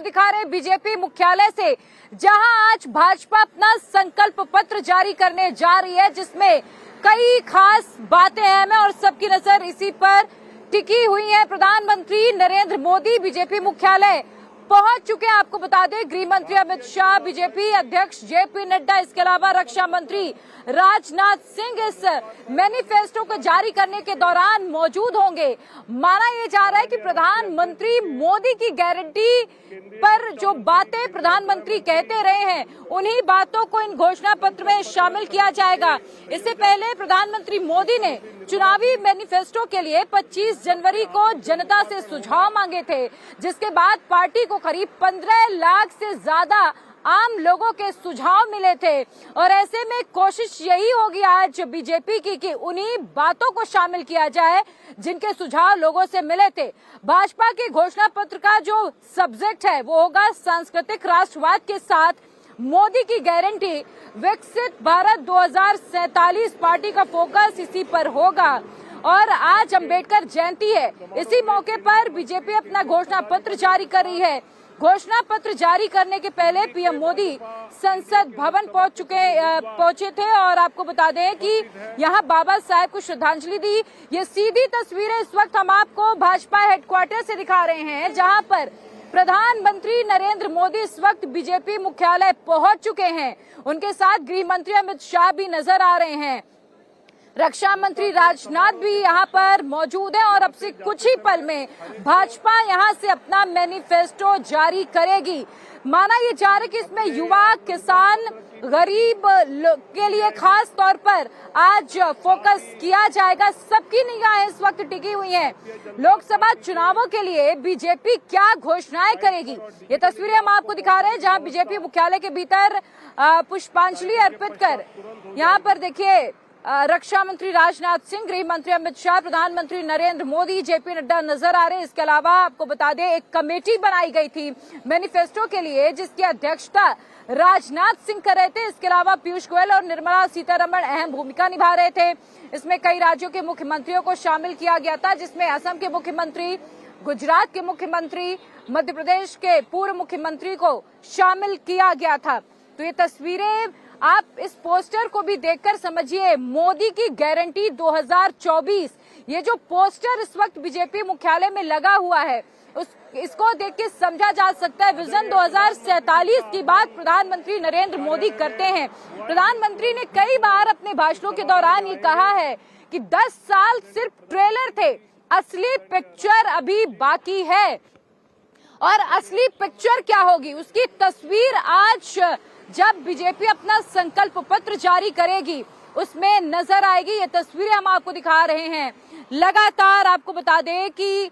दिखा रहे बीजेपी मुख्यालय से, जहां आज भाजपा अपना संकल्प पत्र जारी करने जा रही है, जिसमें कई खास बातें हैं और सबकी नजर इसी पर टिकी हुई है। प्रधानमंत्री नरेंद्र मोदी बीजेपी मुख्यालय पहुंच चुके हैं। आपको बता दें, गृह मंत्री अमित शाह, बीजेपी अध्यक्ष जेपी नड्डा, इसके अलावा रक्षा मंत्री राजनाथ सिंह इस मैनिफेस्टो को जारी करने के दौरान मौजूद होंगे। माना यह जा रहा है कि प्रधानमंत्री मोदी की गारंटी पर जो बातें प्रधानमंत्री कहते रहे हैं, उन्हीं बातों को इन घोषणा पत्र में शामिल किया जाएगा। इससे पहले प्रधानमंत्री मोदी ने चुनावी मैनिफेस्टो के लिए 25 जनवरी को जनता से सुझाव मांगे थे, जिसके बाद पार्टी को करीब 15 लाख से ज्यादा आम लोगों के सुझाव मिले थे। और ऐसे में कोशिश यही होगी आज बीजेपी की कि उन्हीं बातों को शामिल किया जाए जिनके सुझाव लोगों से मिले थे। भाजपा के घोषणा पत्र का जो सब्जेक्ट है वो होगा सांस्कृतिक राष्ट्रवाद के साथ मोदी की गारंटी, विकसित भारत 2047। पार्टी का फोकस इसी पर होगा। और आज अंबेडकर जयंती है, इसी मौके पर बीजेपी अपना घोषणा पत्र जारी कर रही है। घोषणा पत्र जारी करने के पहले पीएम मोदी संसद भवन पहुंचे थे और आपको बता दें कि यहां बाबा साहेब को श्रद्धांजलि दी। ये सीधी तस्वीरें इस वक्त हम आपको भाजपा हेडक्वार्टर से दिखा रहे हैं, जहां पर प्रधानमंत्री नरेंद्र मोदी इस वक्त बीजेपी मुख्यालय पहुंच चुके हैं। उनके साथ गृह मंत्री अमित शाह भी नजर आ रहे हैं, रक्षा मंत्री राजनाथ भी यहाँ पर मौजूद है और अब से कुछ ही पल में भाजपा यहाँ से अपना मैनिफेस्टो जारी करेगी। माना ये जा रहा है कि इसमें युवा, किसान, गरीब के लिए खास तौर पर आज फोकस किया जाएगा। सबकी निगाहें इस वक्त टिकी हुई हैं। लोकसभा चुनावों के लिए बीजेपी क्या घोषणाएं करेगी, ये तस्वीरें हम आपको दिखा रहे हैं, जहां बीजेपी मुख्यालय के भीतर पुष्पांजलि अर्पित कर यहाँ पर देखिए रक्षा मंत्री राजनाथ सिंह, गृह मंत्री अमित शाह, प्रधानमंत्री नरेंद्र मोदी, जेपी नड्डा नजर आ रहे हैं। इसके अलावा आपको बता दें, एक कमेटी बनाई गई थी मैनिफेस्टो के लिए, जिसकी अध्यक्षता राजनाथ सिंह कर रहे थे। इसके अलावा पीयूष गोयल और निर्मला सीतारमण अहम भूमिका निभा रहे थे। इसमें कई राज्यों के मुख्यमंत्रियों को शामिल किया गया था, जिसमें असम के मुख्यमंत्री, गुजरात के मुख्यमंत्री, मध्य प्रदेश के पूर्व मुख्यमंत्री को शामिल किया गया था। तो ये तस्वीरें आप इस पोस्टर को भी देखकर समझिए, मोदी की गारंटी 2024, ये जो पोस्टर इस वक्त बीजेपी मुख्यालय में लगा हुआ है, इसको देख के समझा जा सकता है विजन 2047 की बात प्रधानमंत्री नरेंद्र मोदी करते हैं। प्रधानमंत्री ने कई बार अपने भाषणों के दौरान ये कहा है कि 10 साल सिर्फ ट्रेलर थे, असली पिक्चर अभी बाकी है। और असली पिक्चर क्या होगी, उसकी तस्वीर आज जब बीजेपी अपना संकल्प पत्र जारी करेगी उसमें नजर आएगी। ये तस्वीरें हम आपको दिखा रहे हैं। लगातार आपको बता दें कि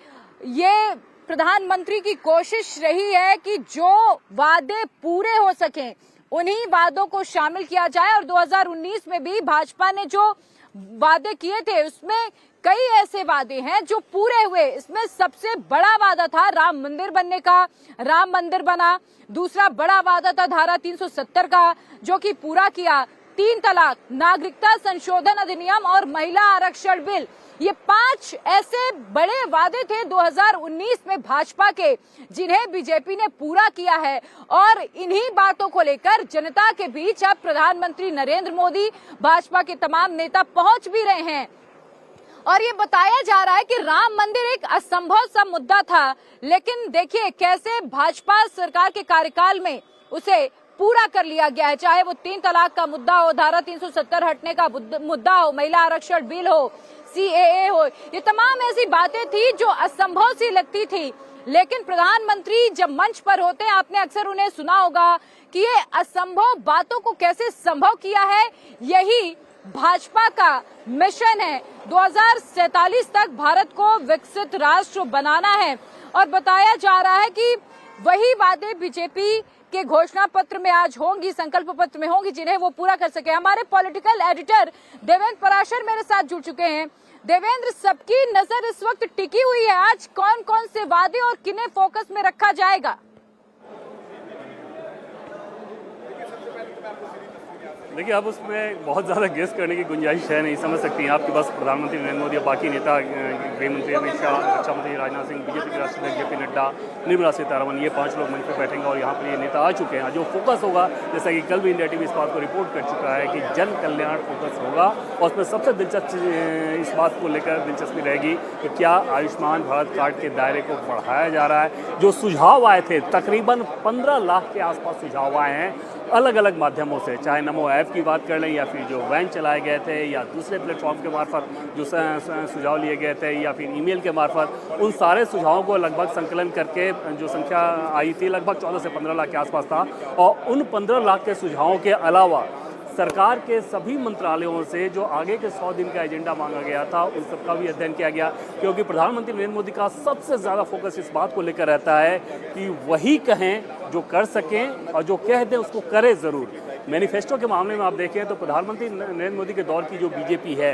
ये प्रधानमंत्री की कोशिश रही है कि जो वादे पूरे हो सकें उन्हीं वादों को शामिल किया जाए। और 2019 में भी भाजपा ने जो वादे किए थे उसमें कई ऐसे वादे हैं जो पूरे हुए। इसमें सबसे बड़ा वादा था राम मंदिर बनने का, राम मंदिर बना। दूसरा बड़ा वादा था धारा 370 का, जो कि पूरा किया। 3 तलाक, नागरिकता संशोधन अधिनियम और महिला आरक्षण बिल, ये 5 ऐसे बड़े वादे थे 2019 में भाजपा के, जिन्हें बीजेपी ने पूरा किया है। और इन्हीं बातों को लेकर जनता के बीच अब प्रधानमंत्री नरेंद्र मोदी, भाजपा के तमाम नेता पहुंच भी रहे हैं। और ये बताया जा रहा है कि राम मंदिर एक असंभव सा मुद्दा था, लेकिन देखिए कैसे भाजपा सरकार के कार्यकाल में उसे पूरा कर लिया गया है। चाहे वो 3 तलाक का मुद्दा हो, धारा 370 हटने का मुद्दा हो, महिला आरक्षण बिल हो, CAA हो, ये तमाम ऐसी बातें थी जो असंभव सी लगती थी। लेकिन प्रधानमंत्री जब मंच पर होते हैं, आपने अक्सर उन्हें सुना होगा कि ये असंभव बातों को कैसे संभव किया है। यही भाजपा का मिशन है। 2047 तक भारत को विकसित राष्ट्र बनाना है। और बताया जा रहा है कि वही वादे बीजेपी के घोषणा पत्र में आज होंगी, संकल्प पत्र में होंगी, जिन्हें वो पूरा कर सके। हमारे पॉलिटिकल एडिटर देवेंद्र पराशर मेरे साथ जुड़ चुके हैं। देवेंद्र, सबकी नजर इस वक्त टिकी हुई है, आज कौन कौन से वादे और किन्हें फोकस में रखा जाएगा? देखिए, अब उसमें बहुत ज़्यादा गेस करने की गुंजाइश है नहीं, समझ सकती हैं आपकी बस प्रधानमंत्री नरेंद्र मोदी और बाकी नेता, गृह मंत्री अमित शाह, रक्षा मंत्री राजनाथ सिंह, बीजेपी के राष्ट्रीय अध्यक्ष जेपी नड्डा, निर्मला सीतारमण, ये 5 लोग मंच पर बैठेंगे और यहाँ पर ये नेता आ चुके हैं। जो फोकस होगा, जैसा कि कल भी इंडिया टीवी इस बात को रिपोर्ट कर चुका है कि जन कल्याण फोकस होगा और उसमें सबसे दिलचस्प इस बात को लेकर दिलचस्पी रहेगी कि क्या आयुष्मान भारत कार्ड के दायरे को बढ़ाया जा रहा है। जो सुझाव आए थे, तकरीबन 15 लाख के आसपास सुझाव आए हैं अलग अलग माध्यमों से, चाहे नमो ऐप की बात कर लें या फिर जो वैन चलाए गए थे या दूसरे प्लेटफॉर्म के मार्फत जो सुझाव लिए गए थे या फिर ईमेल के मार्फत, उन सारे सुझावों को लगभग संकलन करके जो संख्या आई थी लगभग 14 से 15 लाख के आसपास था। और उन 15 लाख के सुझावों के अलावा सरकार के सभी मंत्रालयों से जो आगे के 100 दिन का एजेंडा मांगा गया था, उन सबका भी अध्ययन किया गया, क्योंकि प्रधानमंत्री नरेंद्र मोदी का सबसे ज़्यादा फोकस इस बात को लेकर रहता है कि वही कहें जो कर सकें और जो कह दें उसको करें ज़रूर। मैनिफेस्टो के मामले में आप देखें तो प्रधानमंत्री नरेंद्र मोदी के दौर की जो बीजेपी है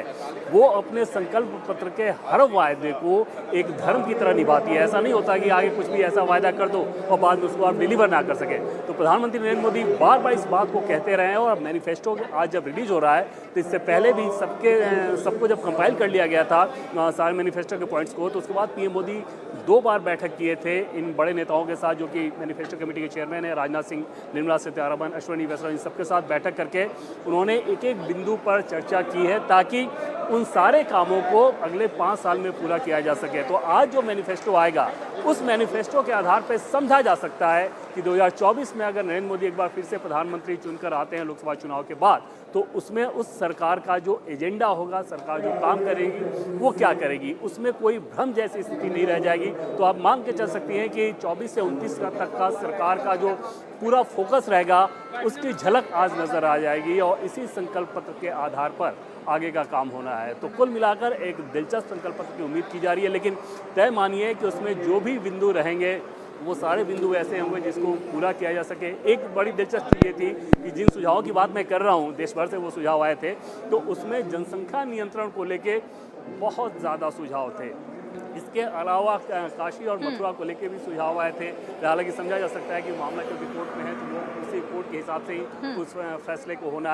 वो अपने संकल्प पत्र के हर वायदे को एक धर्म की तरह निभाती है। ऐसा नहीं होता कि आगे कुछ भी ऐसा वायदा कर दो और बाद में उसको आप डिलीवर ना कर सके। तो प्रधानमंत्री नरेंद्र मोदी बार बार इस बात को कहते रहे हैं और मैनिफेस्टो आज जब रिलीज हो रहा है तो इससे पहले भी सबको जब कंपाइल कर लिया गया था सारे मैनिफेस्टो के पॉइंट्स को, तो उसके बाद पीएम मोदी 2 बार बैठक किए थे इन बड़े नेताओं के साथ जो कि मैनिफेस्टो कमेटी के चेयरमैन है, राजनाथ सिंह, निर्मला सीतारमण, अश्विनी वैष्णव, इन सबके साथ बैठक करके उन्होंने एक एक बिंदु पर चर्चा की है ताकि उन सारे कामों को अगले 5 साल में पूरा किया जा सके। तो आज जो मैनिफेस्टो आएगा उस मैनिफेस्टो के आधार पर समझा जा सकता है कि 2024 में अगर नरेंद्र मोदी एक बार फिर से प्रधानमंत्री चुनकर आते हैं लोकसभा चुनाव के बाद, तो उसमें उस सरकार का जो एजेंडा होगा, सरकार जो काम करेगी वो क्या करेगी, उसमें कोई भ्रम जैसी स्थिति नहीं रह जाएगी। तो आप मान के चल सकती हैं कि 24 से 29 तक का सरकार का जो पूरा फोकस रहेगा उसकी झलक आज नजर आ जाएगी और इसी संकल्प पत्र के आधार पर आगे का काम होना है। तो कुल मिलाकर एक दिलचस्प संकल्प पत्र की उम्मीद की जा रही है, लेकिन तय मानिए कि उसमें जो भी बिंदु रहेंगे वो सारे बिंदु ऐसे होंगे जिसको पूरा किया जा सके। एक बड़ी दिलचस्प चीज़ ये थी कि जिन सुझावों की बात मैं कर रहा हूँ, देश भर से वो सुझाव आए थे, तो उसमें जनसंख्या नियंत्रण को लेके बहुत ज़्यादा सुझाव थे। इसके अलावा काशी और मथुरा को लेके भी सुझाव आए थे। हालांकि समझा जा सकता है कि मामला क्योंकि कोर्ट में है तो वो उसी कोर्ट के हिसाब से ही उस फैसले को होना है।